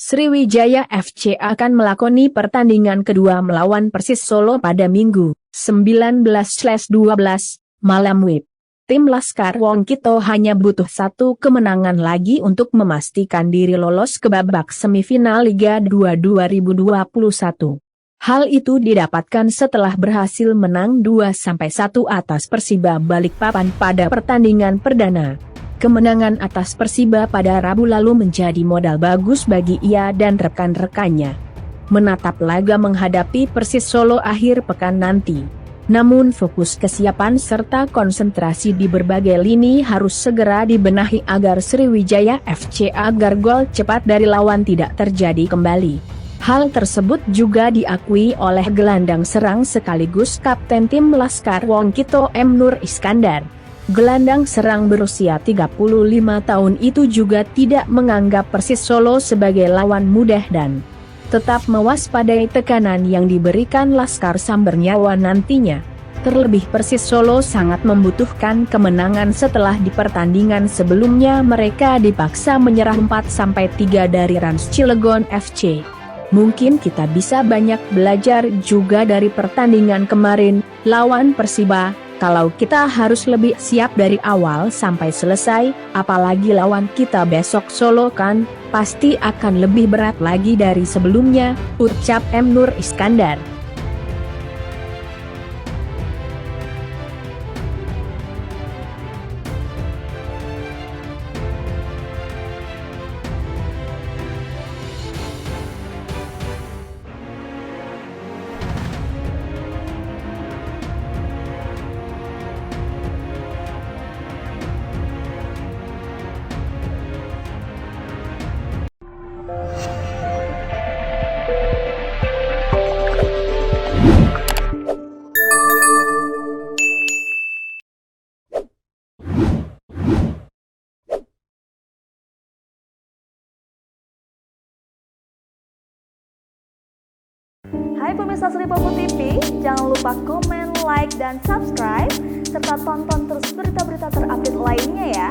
Sriwijaya FC akan melakoni pertandingan kedua melawan Persis Solo pada Minggu, 19/12, malam WIB. Tim Laskar Wongkito hanya butuh satu kemenangan lagi untuk memastikan diri lolos ke babak semifinal Liga 2 2021. Hal itu didapatkan setelah berhasil menang 2-1 atas Persiba Balikpapan pada pertandingan perdana. Kemenangan atas Persiba pada Rabu lalu menjadi modal bagus bagi ia dan rekan-rekannya menatap laga menghadapi Persis Solo akhir pekan nanti. Namun fokus kesiapan serta konsentrasi di berbagai lini harus segera dibenahi agar Sriwijaya FC agar gol cepat dari lawan tidak terjadi kembali. Hal tersebut juga diakui oleh gelandang serang sekaligus kapten tim Laskar Wongkito M. Nur Iskandar. Gelandang serang berusia 35 tahun itu juga tidak menganggap Persis Solo sebagai lawan mudah dan tetap mewaspadai tekanan yang diberikan Laskar Sambernyawa nantinya. Terlebih Persis Solo sangat membutuhkan kemenangan setelah di pertandingan sebelumnya mereka dipaksa menyerah 4-3 dari Rans Cilegon FC. Mungkin kita bisa banyak belajar juga dari pertandingan kemarin lawan Persiba. Kalau kita harus lebih siap dari awal sampai selesai, apalagi lawan kita besok Solo kan, pasti akan lebih berat lagi dari sebelumnya, ucap M. Nur Iskandar. Hai pemirsa Sri Popo TV, jangan lupa komen, like, dan subscribe, serta tonton terus berita-berita terupdate lainnya ya.